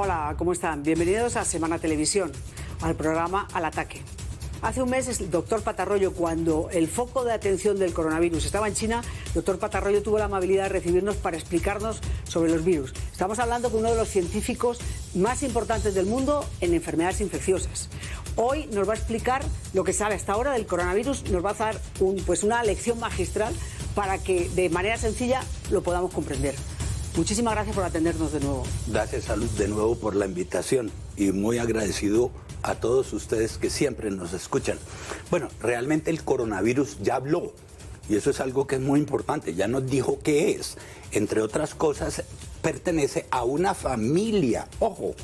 Hola, ¿cómo están? Bienvenidos a Semana Televisión, al programa Al Ataque. Hace un mes, el doctor Patarroyo, cuando el foco de atención del coronavirus estaba en China, el doctor Patarroyo tuvo la amabilidad de recibirnos para explicarnos sobre los virus. Estamos hablando con uno de los científicos más importantes del mundo en enfermedades infecciosas. Hoy nos va a explicar lo que sabe hasta ahora del coronavirus, nos va a dar una lección magistral para que de manera sencilla lo podamos comprender. Muchísimas gracias por atendernos de nuevo. Gracias, Salud, de nuevo por la invitación y muy agradecido a todos ustedes que siempre nos escuchan. Bueno, realmente el coronavirus ya habló y eso es algo que es muy importante, ya nos dijo qué es. Entre otras cosas, pertenece a una familia, ojo,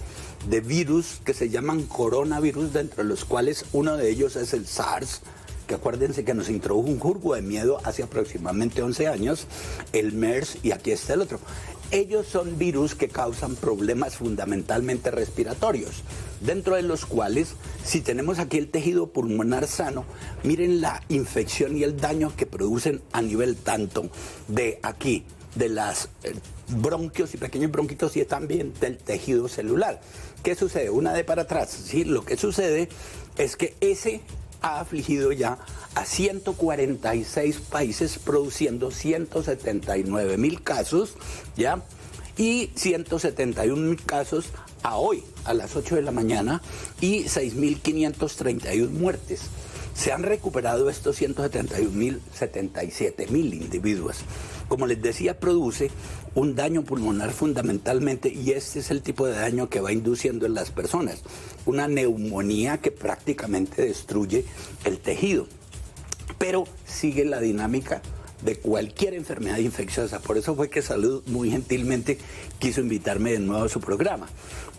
de virus que se llaman coronavirus, dentro de los cuales uno de ellos es el SARS, que acuérdense que nos introdujo un jurgo de miedo hace aproximadamente 11 años, el MERS, y aquí está el otro. Ellos son virus que causan problemas fundamentalmente respiratorios, dentro de los cuales, si tenemos aquí el tejido pulmonar sano, miren la infección y el daño que producen a nivel tanto de aquí, de las bronquios y pequeños bronquitos y también del tejido celular. ¿Qué sucede? Una de para atrás, ¿sí? Lo que sucede es que ese ha afligido ya a 146 países, produciendo 179.000 casos, ¿ya? Y 171.000 casos a hoy, a las 8 de la mañana, y 6.531 muertes. Se han recuperado estos 171.000, 77.000 individuos. Como les decía, produce un daño pulmonar fundamentalmente, y este es el tipo de daño que va induciendo en las personas. Una neumonía que prácticamente destruye el tejido. Pero sigue la dinámica de cualquier enfermedad infecciosa. Por eso fue que Salud muy gentilmente quiso invitarme de nuevo a su programa.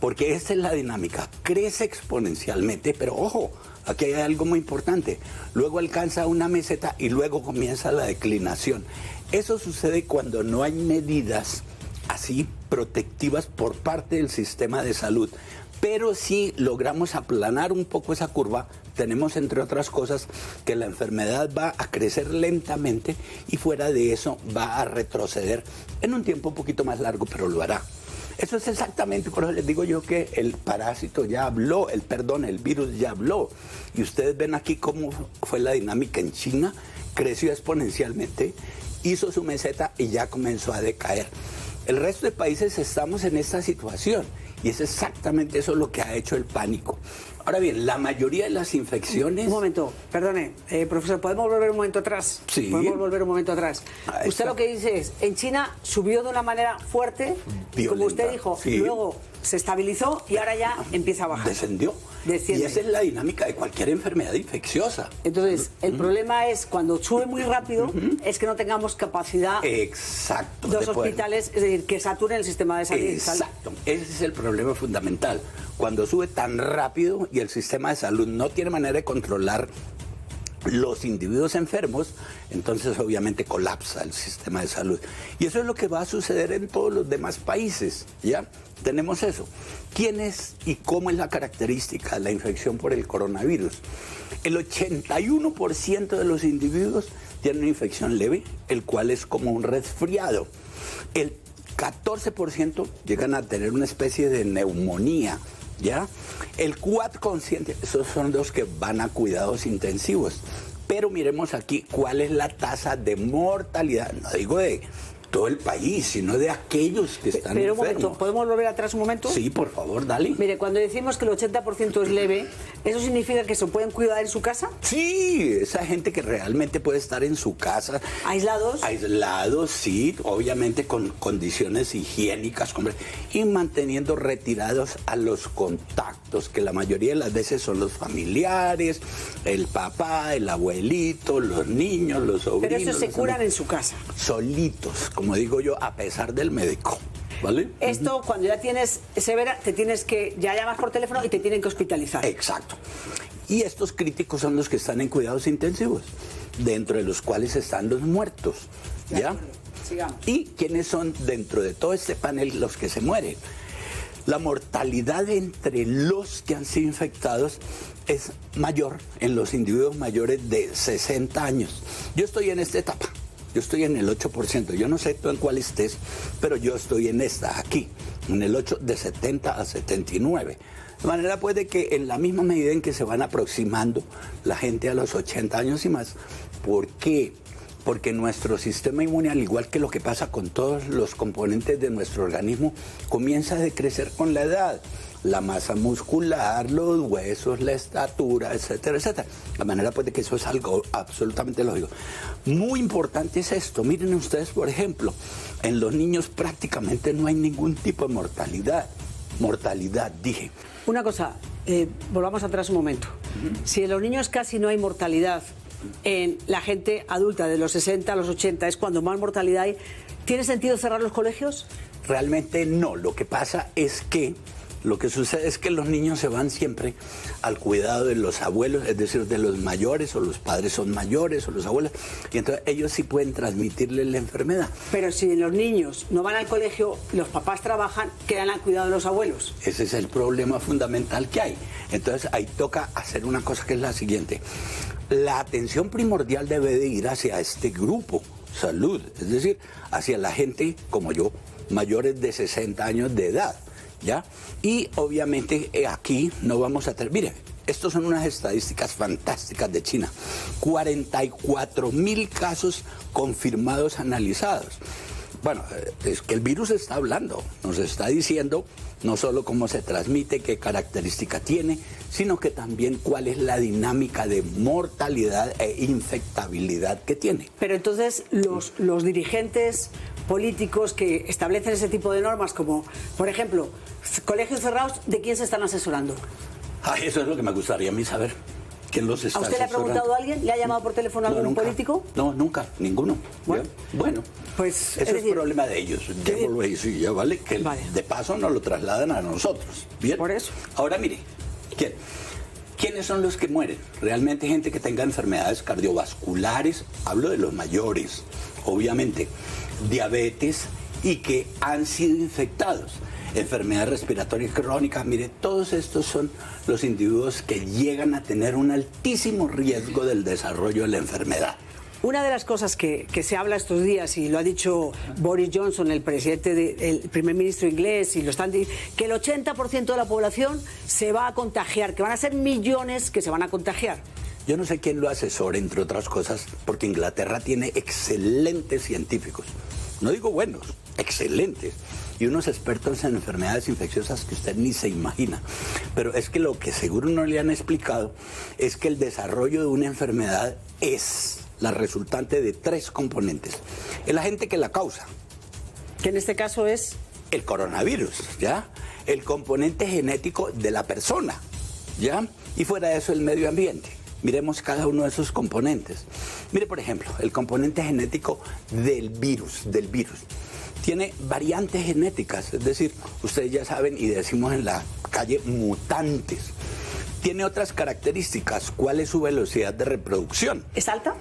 Porque esta es la dinámica. Crece exponencialmente, pero ojo, aquí hay algo muy importante. Luego alcanza una meseta y luego comienza la declinación. Eso sucede cuando no hay medidas así protectivas por parte del sistema de salud. Pero si logramos aplanar un poco esa curva, tenemos, entre otras cosas, que la enfermedad va a crecer lentamente y fuera de eso va a retroceder en un tiempo un poquito más largo, pero lo hará. Eso es exactamente, por eso les digo yo que el parásito ya habló, el virus ya habló. Y ustedes ven aquí cómo fue la dinámica en China, creció exponencialmente, hizo su meseta y ya comenzó a decaer. El resto de países estamos en esta situación y es exactamente eso lo que ha hecho el pánico. Ahora bien, la mayoría de las infecciones... Un momento, perdone, profesor, ¿podemos volver un momento atrás? Sí. Podemos volver un momento atrás. Usted lo que dice es, en China subió de una manera fuerte, violenta, como usted dijo, sí. Luego se estabilizó y ahora ya empieza a bajar. Descendió. Desciende. Y esa es la dinámica de cualquier enfermedad infecciosa. Entonces, el problema es cuando sube muy rápido, es que no tengamos capacidad. Exacto. De los hospitales, es decir, que saturen el sistema de salud. Exacto. Ese es el problema fundamental. Cuando sube tan rápido y el sistema de salud no tiene manera de controlar los individuos enfermos, entonces obviamente colapsa el sistema de salud. Y eso es lo que va a suceder en todos los demás países, ¿ya? Tenemos eso. ¿Quién es y cómo es la característica de la infección por el coronavirus? El 81% de los individuos tienen una infección leve, el cual es como un resfriado. El 14% llegan a tener una especie de neumonía, ¿ya? El 4%, esos son los que van a cuidados intensivos. Pero miremos aquí cuál es la tasa de mortalidad, no digo de todo el país, sino de aquellos que están enfermos. Un momento, ¿podemos volver atrás un momento? Sí, por favor, dale. Mire, cuando decimos que el 80% es leve, ¿eso significa que se pueden cuidar en su casa? Sí, esa gente que realmente puede estar en su casa. ¿Aislados? Aislados, sí, obviamente con condiciones higiénicas y manteniendo retirados a los contactos, que la mayoría de las veces son los familiares, el papá, el abuelito, los niños, los sobrinos. Pero eso se curan en su casa. Solitos, como digo yo, a pesar del médico, ¿vale? Esto, cuando ya tienes severa, ya llamas por teléfono y te tienen que hospitalizar. Exacto. Y estos críticos son los que están en cuidados intensivos, dentro de los cuales están los muertos, ¿ya? Sigamos. ¿Y quiénes son dentro de todo este panel los que se mueren? La mortalidad entre los que han sido infectados es mayor en los individuos mayores de 60 años. Yo estoy en esta etapa. Yo estoy en el 8%, yo no sé tú en cuál estés, pero yo estoy en esta, aquí. en el 8 de 70 a 79. De manera pues de que en la misma medida en que se van aproximando la gente a los 80 años y más, ¿por qué? Porque nuestro sistema inmune, al igual que lo que pasa con todos los componentes de nuestro organismo, comienza a decrecer con la edad. La masa muscular, los huesos, la estatura, etcétera, etcétera. De manera pues de que eso es algo absolutamente lógico. Muy importante es esto. Miren ustedes, por ejemplo, en los niños prácticamente no hay ningún tipo de mortalidad. Mortalidad, dije. Una cosa, volvamos atrás un momento. Si en los niños casi no hay mortalidad, en la gente adulta de los 60 a los 80 es cuando más mortalidad hay, ¿tiene sentido cerrar los colegios? Realmente no. Lo que pasa es que lo que sucede es que los niños se van siempre al cuidado de los abuelos, es decir, de los mayores, o los padres son mayores, o los abuelos, y entonces ellos sí pueden transmitirle la enfermedad. Pero si los niños no van al colegio, los papás trabajan, quedan al cuidado de los abuelos. Ese es el problema fundamental que hay. Entonces ahí toca hacer una cosa que es la siguiente. La atención primordial debe de ir hacia este grupo, salud, es decir, hacia la gente como yo, mayores de 60 años de edad. ¿Ya? Y obviamente aquí no vamos a tener... Mire, estos son unas estadísticas fantásticas de China. 44.000 casos confirmados, analizados. Bueno, es que el virus está hablando, nos está diciendo no solo cómo se transmite, qué característica tiene, sino que también cuál es la dinámica de mortalidad e infectabilidad que tiene. Pero entonces los dirigentes políticos que establecen ese tipo de normas, como por ejemplo, colegios cerrados, ¿de quién se están asesorando? Ay, eso es lo que me gustaría a mí saber. ¿Quién los está ¿A usted le ha preguntado a alguien? ¿Le ha llamado por teléfono a algún nunca. político? No, nunca, ninguno. Bueno, pues eso es problema de ellos. Démoslo ahí, sí, ya vale, que de paso nos lo trasladan a nosotros. Bien. Por eso. Ahora mire, ¿quiénes son los que mueren? Realmente gente que tenga enfermedades cardiovasculares, hablo de los mayores, obviamente, diabetes y que han sido infectados. Enfermedades respiratorias crónicas, mire, todos estos son los individuos que llegan a tener un altísimo riesgo del desarrollo de la enfermedad. Una de las cosas que se habla estos días, y lo ha dicho Boris Johnson, el primer ministro inglés, y lo están diciendo, que el 80% de la población se va a contagiar, que van a ser millones que se van a contagiar. Yo no sé quién lo asesora, entre otras cosas, porque Inglaterra tiene excelentes científicos. No digo buenos, excelentes. Y unos expertos en enfermedades infecciosas que usted ni se imagina. Pero es que lo que seguro no le han explicado es que el desarrollo de una enfermedad es la resultante de 3 componentes. El agente que la causa. Que en este caso es... el coronavirus, ¿ya? El componente genético de la persona, ¿ya? Y fuera de eso, el medio ambiente. Miremos cada uno de esos componentes. Mire, por ejemplo, el componente genético del virus. Tiene variantes genéticas, es decir, ustedes ya saben y decimos en la calle mutantes. Tiene otras características. ¿Cuál es su velocidad de reproducción? ¿Es alta?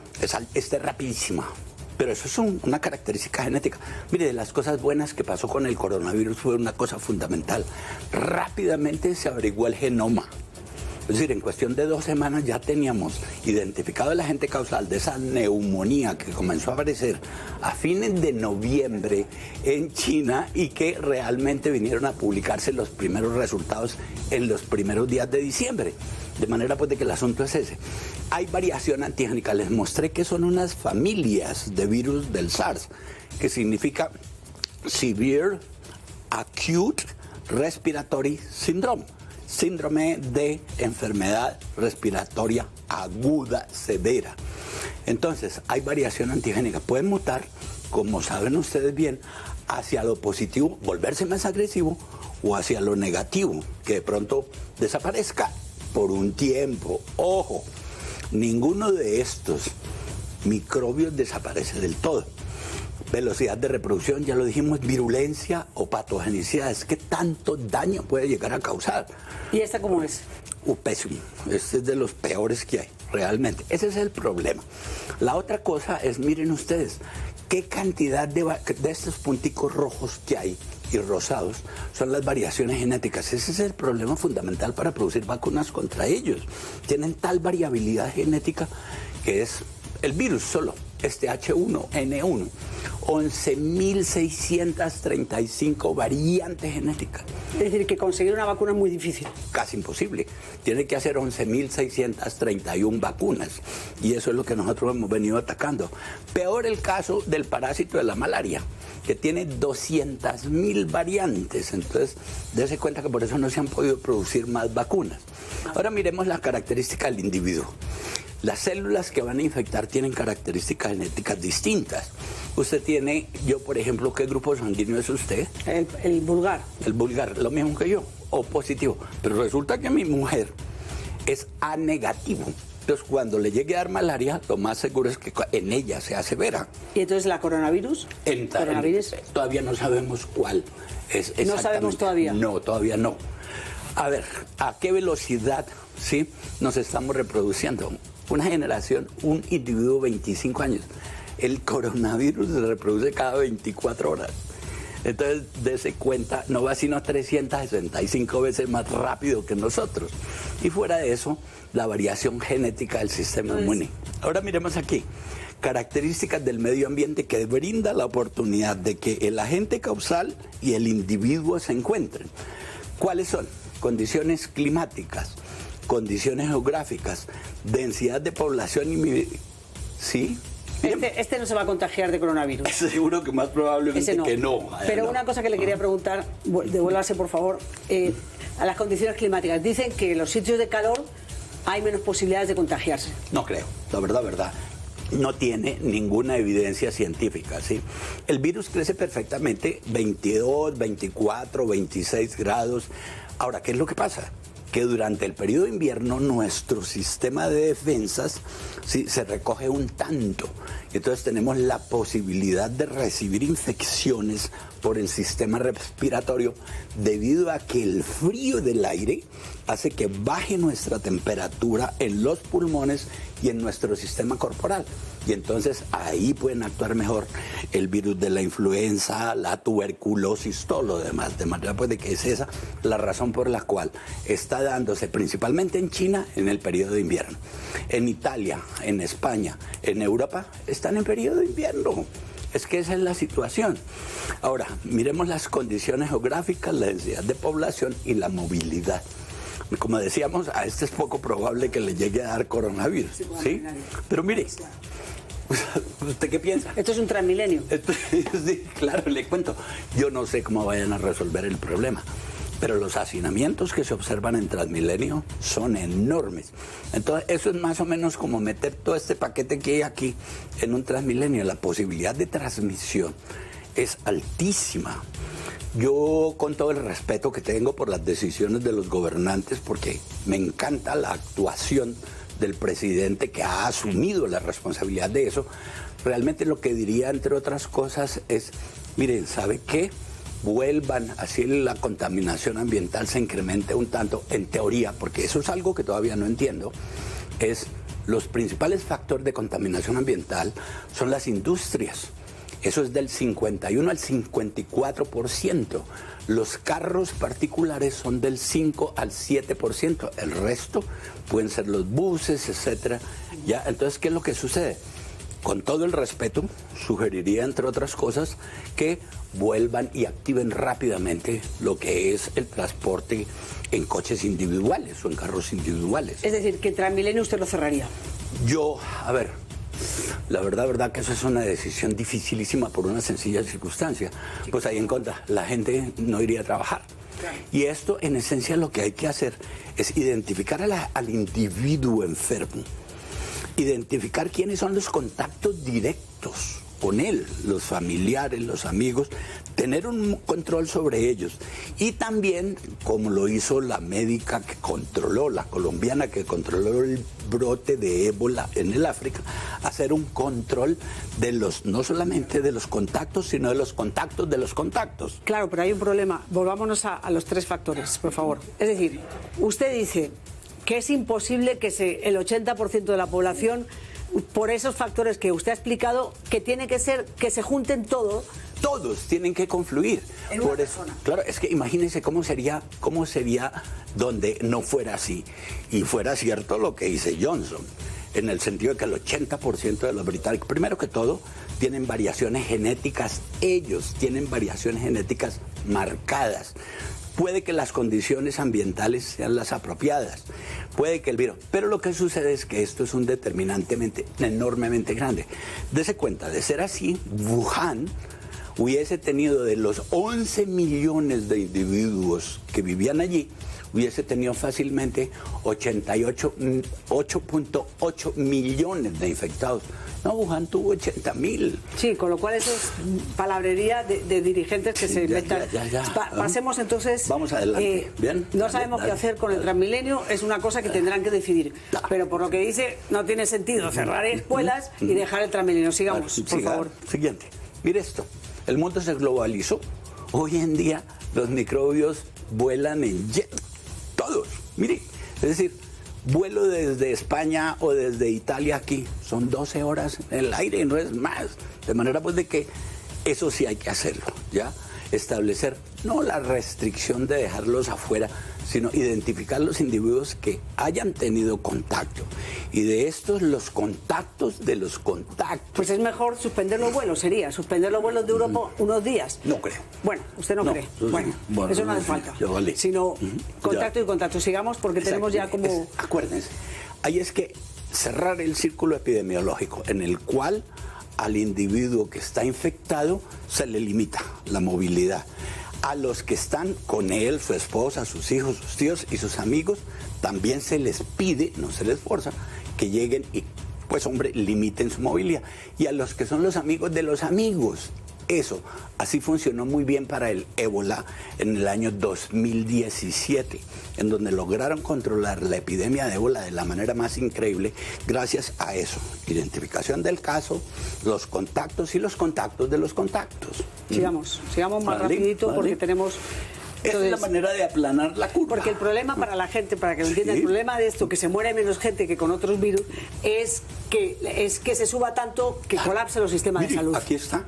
Es rapidísima. Pero eso es una característica genética. Mire, de las cosas buenas que pasó con el coronavirus fue una cosa fundamental. Rápidamente se averiguó el genoma. Es decir, en cuestión de 2 semanas ya teníamos identificado el agente causal de esa neumonía que comenzó a aparecer a fines de noviembre en China y que realmente vinieron a publicarse los primeros resultados en los primeros días de diciembre. De manera pues de que el asunto es ese. Hay variación antigénica. Les mostré que son unas familias de virus del SARS, que significa Severe Acute Respiratory Syndrome. Síndrome de enfermedad respiratoria aguda severa. Entonces, hay variación antigénica. Pueden mutar, como saben ustedes bien, hacia lo positivo, volverse más agresivo, o hacia lo negativo, que de pronto desaparezca por un tiempo. Ojo, ninguno de estos microbios desaparece del todo. Velocidad de reproducción, ya lo dijimos, virulencia o patogenicidad. Es que tanto daño puede llegar a causar. ¿Y esta cómo es? Pésimo. Este es de los peores que hay, realmente. Ese es el problema. La otra cosa es, miren ustedes, qué cantidad de estos punticos rojos que hay y rosados son las variaciones genéticas. Ese es el problema fundamental para producir vacunas contra ellos. Tienen tal variabilidad genética que es el virus solo. este H1N1. 11.635 variantes genéticas. Es decir, que conseguir una vacuna es muy difícil. Casi imposible. Tiene que hacer 11.631 vacunas. Y eso es lo que nosotros hemos venido atacando. Peor el caso del parásito de la malaria, que tiene 200.000 variantes. Entonces, dése cuenta que por eso no se han podido producir más vacunas. Ahora miremos las características del individuo. Las células que van a infectar tienen características genéticas distintas. Usted tiene, yo por ejemplo, ¿qué grupo sanguíneo es usted? El vulgar. El vulgar, lo mismo que yo, O positivo. Pero resulta que mi mujer es A negativo. Entonces, cuando le llegue a dar malaria, lo más seguro es que en ella sea severa. ¿Y entonces la coronavirus? Todavía no sabemos cuál es exactamente. ¿No sabemos todavía? No, todavía no. A ver, ¿a qué velocidad sí nos estamos reproduciendo? Una generación, un individuo de 25 años. El coronavirus se reproduce cada 24 horas. Entonces, dése cuenta, no va sino 365 veces más rápido que nosotros. Y fuera de eso, la variación genética del sistema inmune. Ahora miremos aquí. Características del medio ambiente que brinda la oportunidad de que el agente causal y el individuo se encuentren. ¿Cuáles son? Condiciones climáticas, condiciones geográficas, densidad de población y... ¿Sí? Este no se va a contagiar de coronavirus. Seguro que más probablemente que no. Pero una cosa que le quería preguntar, devuélvase por favor, a las condiciones climáticas. Dicen que en los sitios de calor hay menos posibilidades de contagiarse. No creo, la verdad. No tiene ninguna evidencia científica, ¿sí? El virus crece perfectamente 22, 24, 26 grados. Ahora, ¿qué es lo que pasa? Que durante el periodo de invierno nuestro sistema de defensas ¿sí? se recoge un tanto. Entonces tenemos la posibilidad de recibir infecciones por el sistema respiratorio debido a que el frío del aire hace que baje nuestra temperatura en los pulmones y en nuestro sistema corporal. Y entonces ahí pueden actuar mejor el virus de la influenza, la tuberculosis, todo lo demás. De manera pues de que es esa la razón por la cual está dándose principalmente en China en el periodo de invierno. En Italia, en España, en Europa están en periodo de invierno. Es que esa es la situación. Ahora, miremos las condiciones geográficas, la densidad de población y la movilidad. Como decíamos, a este es poco probable que le llegue a dar coronavirus, ¿sí? Pero mire, ¿usted qué piensa? Esto es un transmilenio. Sí, claro, le cuento. Yo no sé cómo vayan a resolver el problema, pero los hacinamientos que se observan en Transmilenio son enormes. Entonces, eso es más o menos como meter todo este paquete que hay aquí en un Transmilenio. La posibilidad de transmisión es altísima. Yo, con todo el respeto que tengo por las decisiones de los gobernantes, porque me encanta la actuación del presidente que ha asumido la responsabilidad de eso, realmente lo que diría, entre otras cosas, es, miren, ¿sabe qué? Vuelvan, así la contaminación ambiental se incremente un tanto, en teoría, porque eso es algo que todavía no entiendo, es los principales factores de contaminación ambiental son las industrias. Eso es del 51 al 54%. Los carros particulares son del 5 al 7%. El resto pueden ser los buses, etcétera. Ya, entonces, ¿qué es lo que sucede? Con todo el respeto, sugeriría, entre otras cosas, que vuelvan y activen rápidamente lo que es el transporte en coches individuales o en carros individuales. Es decir, que Transmilenio usted lo cerraría. Yo, a ver, la verdad que eso es una decisión dificilísima por una sencilla circunstancia. Pues ahí en contra, la gente no iría a trabajar. Y esto, en esencia, lo que hay que hacer es identificar al individuo enfermo. Identificar quiénes son los contactos directos con él, los familiares, los amigos, tener un control sobre ellos. Y también, como lo hizo la médica que controló, la colombiana que controló el brote de ébola en el África, hacer un control de los, no solamente de los contactos, sino de los contactos de los contactos. Claro, pero hay un problema. Volvámonos a los tres factores, por favor. Es decir, usted dice que es imposible que el 80% de la población, por esos factores que usted ha explicado, que tiene que ser que se junten todos tienen que confluir. En una persona. Claro, es que imagínense cómo sería donde no fuera así y fuera cierto lo que dice Johnson. en el sentido de que el 80% de los británicos, primero que todo, tienen variaciones genéticas, ellos tienen variaciones genéticas marcadas. Puede que las condiciones ambientales sean las apropiadas, puede que el virus, pero lo que sucede es que esto es un determinante enormemente grande. Dese cuenta, de ser así, Wuhan hubiese tenido de los 11 millones de individuos que vivían allí, hubiese tenido fácilmente 8.8 millones de infectados. No, Wuhan tuvo 80.000. Sí, con lo cual eso es palabrería de dirigentes que se inventan. Pasemos entonces. Vamos adelante. Bien. No sabemos qué hacer con el Transmilenio, es una cosa que tendrán que decidir. Pero por lo que dice, no tiene sentido cerrar escuelas y dejar el Transmilenio. Sigamos, por favor. Siguiente. Mire esto. El mundo se globalizó. Hoy en día los microbios vuelan en jet. Todos. Mire. Es decir, vuelo desde España o desde Italia aquí, son 12 horas en el aire y no es más. De manera pues de que eso sí hay que hacerlo, ¿ya? Establecer no la restricción de dejarlos afuera, sino identificar los individuos que hayan tenido contacto. Y de estos, los contactos de los contactos. Pues es mejor suspender los vuelos, sería suspender los vuelos de Europa unos días. No creo. Bueno, usted no cree. Bueno, eso no hace falta. Vale. Sino contacto y contacto. Sigamos porque tenemos ya como... Acuérdense, ahí es que cerrar el círculo epidemiológico en el cual al individuo que está infectado se le limita la movilidad. A los que están con él, su esposa, sus hijos, sus tíos y sus amigos, también se les pide, no se les forza, que lleguen y, pues hombre, limiten su movilidad. Y a los que son los amigos de los amigos, eso, así funcionó muy bien para el ébola en el año 2017, en donde lograron controlar la epidemia de ébola de la manera más increíble gracias a eso, identificación del caso, los contactos y los contactos de los contactos. Sigamos más rapidito porque tenemos... Esa es la manera de aplanar la curva. Porque el problema para la gente, para que lo entienda, el problema de esto, que se muere menos gente que con otros virus, es que se suba tanto que colapse los sistemas de salud. Aquí está.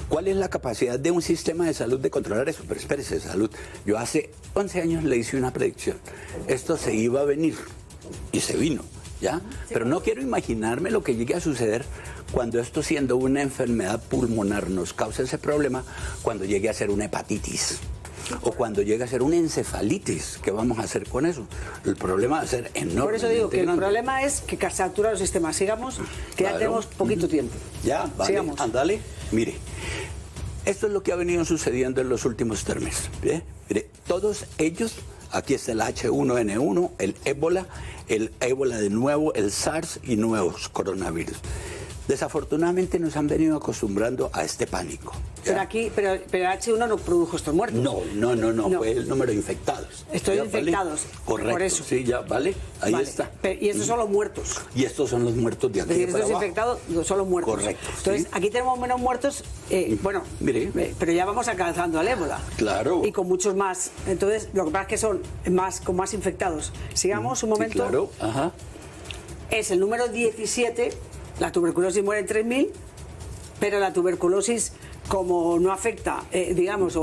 ¿Cuál es la capacidad de un sistema de salud de controlar eso? Pero espérese, salud. Yo hace 11 años le hice una predicción. Esto se iba a venir y se vino, ¿ya? Pero no quiero imaginarme lo que llegue a suceder cuando esto, siendo una enfermedad pulmonar, nos causa ese problema, cuando llegue a ser una hepatitis. O cuando llegue a ser una encefalitis, ¿qué vamos a hacer con eso? El problema va a ser enorme. Por eso digo que el problema es que satura los sistemas. Sigamos, que ya tenemos poquito tiempo. Ya, vale, sigamos. Ándale. Mire, esto es lo que ha venido sucediendo en los últimos 3 meses. Mire, todos ellos, aquí está el H1N1, el ébola de nuevo, el SARS y nuevos coronavirus. Desafortunadamente nos han venido acostumbrando a este pánico. Pero H1 no produjo estos muertos. No, fue el número de infectados. Estoy infectados. ¿Vale? Correcto, por eso. Sí, ya, vale, ahí está. Y estos son los muertos. Y estos son los muertos de aquí. Es decir, estos infectados son los muertos. Correcto. Entonces, ¿sí? Aquí tenemos menos muertos, mire, pero ya vamos alcanzando al ébola. Claro. Y con muchos más. Entonces, lo que pasa es que son con más infectados. Sigamos un momento. Sí, claro, ajá. Es el número 17. La tuberculosis muere en 3.000, pero la tuberculosis, como no afecta,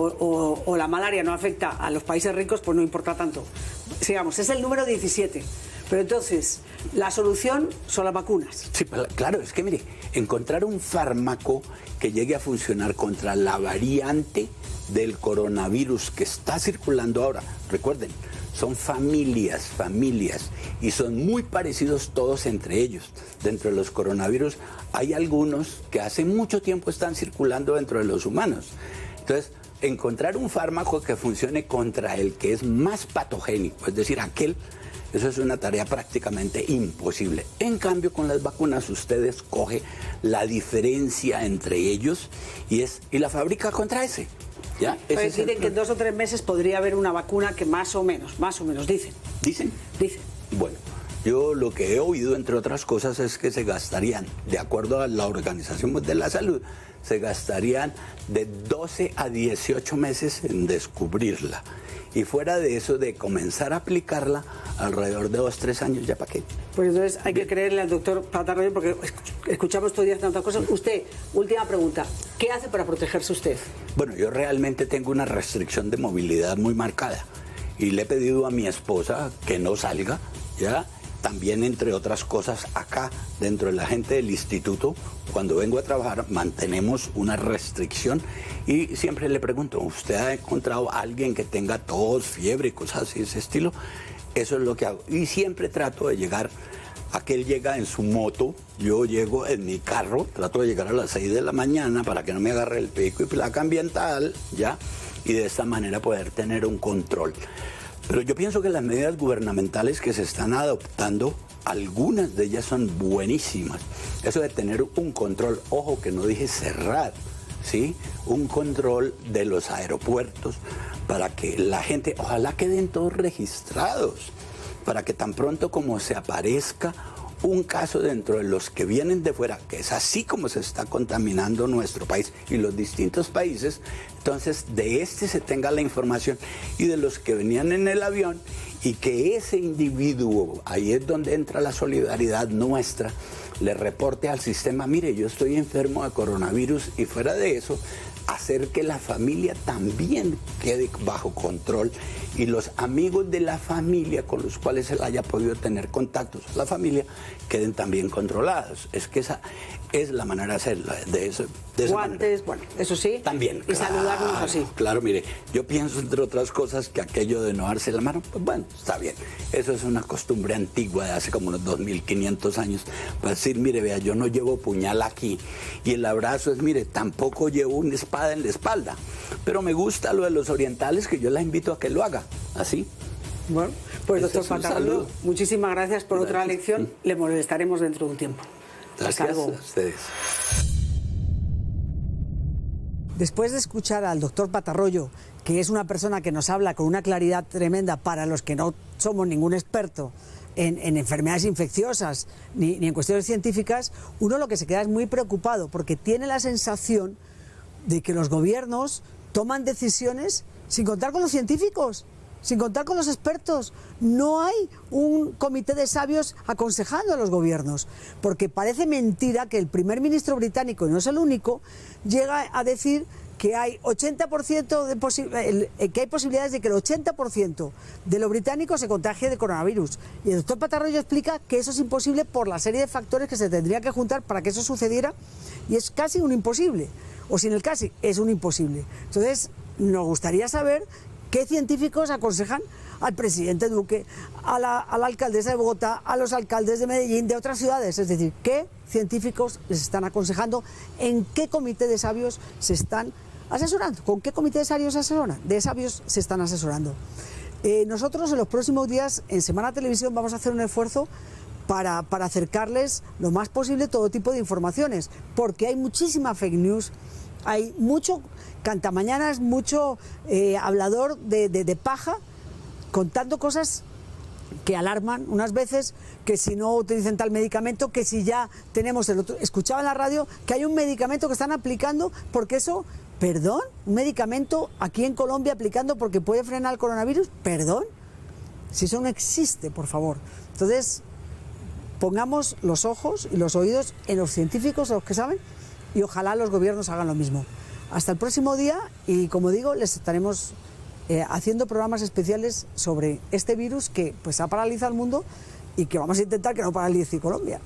o la malaria no afecta a los países ricos, pues no importa tanto. Sigamos, es el número 17. Pero entonces, la solución son las vacunas. Sí, claro, es que mire, encontrar un fármaco que llegue a funcionar contra la variante del coronavirus que está circulando ahora, recuerden, son familias, y son muy parecidos todos entre ellos. Dentro de los coronavirus hay algunos que hace mucho tiempo están circulando dentro de los humanos. Entonces, encontrar un fármaco que funcione contra el que es más patogénico, es decir, eso es una tarea prácticamente imposible. En cambio, con las vacunas usted escoge la diferencia entre ellos y la fabrica contra ese. ¿Ya? Pues dicen que en 2 o 3 meses podría haber una vacuna que más o menos, dicen. ¿Dicen? Dicen. Bueno, yo lo que he oído, entre otras cosas, es que se gastarían, de acuerdo a la Organización Mundial de la Salud, se gastarían de 12 a 18 meses en descubrirla. Y fuera de eso, de comenzar a aplicarla, alrededor de 2 o 3 años, ¿ya para qué? Pues entonces hay que creerle al doctor Patarroyo, porque escuchamos estos días tantas cosas. Usted, última pregunta, ¿qué hace para protegerse usted? Bueno, yo realmente tengo una restricción de movilidad muy marcada. Y le he pedido a mi esposa que no salga, ¿ya? también, entre otras cosas, acá, dentro de la gente del instituto, cuando vengo a trabajar, mantenemos una restricción y siempre le pregunto, ¿usted ha encontrado a alguien que tenga tos, fiebre y cosas así de ese estilo? Eso es lo que hago. Y siempre trato de llegar, aquel llega en su moto, yo llego en mi carro, trato de llegar a las 6 de la mañana para que no me agarre el pico y placa ambiental, ¿ya? Y de esta manera poder tener un control. Pero yo pienso que las medidas gubernamentales que se están adoptando, algunas de ellas son buenísimas. Eso de tener un control, ojo que no dije cerrar, ¿sí? Un control de los aeropuertos para que la gente, ojalá queden todos registrados, para que tan pronto como se aparezca un caso dentro de los que vienen de fuera, que es así como se está contaminando nuestro país y los distintos países, entonces de este se tenga la información y de los que venían en el avión y que ese individuo, ahí es donde entra la solidaridad nuestra, le reporte al sistema, mire, yo estoy enfermo de coronavirus y fuera de eso, hacer que la familia también quede bajo control y los amigos de la familia con los cuales él haya podido tener contactos, la familia, queden también controlados. Es que esa es la manera de hacerlo, de esa guantes, manera. Bueno, eso sí. También. Y claro, saludarnos así. Claro, mire, yo pienso entre otras cosas que aquello de no darse la mano, pues bueno, está bien. Eso es una costumbre antigua de hace como unos 2500 años. Para decir, mire, vea, yo no llevo puñal aquí. Y el abrazo es, mire, tampoco llevo una espada en la espalda. Pero me gusta lo de los orientales, que yo la invito a que lo haga. Así. Bueno, pues Este doctor es un Patarroyo, saludo. muchísimas gracias por otra lección. Le molestaremos dentro de un tiempo. Gracias a ustedes. Después de escuchar al doctor Patarroyo, que es una persona que nos habla con una claridad tremenda para los que no somos ningún experto en enfermedades infecciosas ni en cuestiones científicas, uno lo que se queda es muy preocupado porque tiene la sensación de que los gobiernos toman decisiones sin contar con los científicos, sin contar con los expertos. No hay un comité de sabios aconsejando a los gobiernos, porque parece mentira que el primer ministro británico, y no es el único, llega a decir que hay 80% que hay posibilidades de que el 80% de los británicos se contagie de coronavirus. Y el doctor Patarroyo explica que eso es imposible por la serie de factores que se tendrían que juntar para que eso sucediera, y es casi un imposible, o sin el casi, es un imposible. Entonces, nos gustaría saber qué científicos aconsejan al presidente Duque, a la alcaldesa de Bogotá, a los alcaldes de Medellín, de otras ciudades. Es decir, qué científicos les están aconsejando, en qué comité de sabios se están asesorando, con qué comité de sabios se asesoran, de sabios se están asesorando. Nosotros en los próximos días en Semana Televisión vamos a hacer un esfuerzo para acercarles lo más posible todo tipo de informaciones, porque hay muchísima fake news, hay mucho cantamañanas, mucho hablador de paja, contando cosas que alarman unas veces, que si no utilizan tal medicamento, que si ya tenemos el otro. Escuchaba en la radio que hay un medicamento que están aplicando porque eso, perdón, un medicamento aquí en Colombia aplicando porque puede frenar el coronavirus, perdón, si eso no existe, por favor. Entonces, pongamos los ojos y los oídos en los científicos, en los que saben, y ojalá los gobiernos hagan lo mismo. Hasta el próximo día y, como digo, les estaremos haciendo programas especiales sobre este virus que pues ha paralizado el mundo y que vamos a intentar que no paralice Colombia.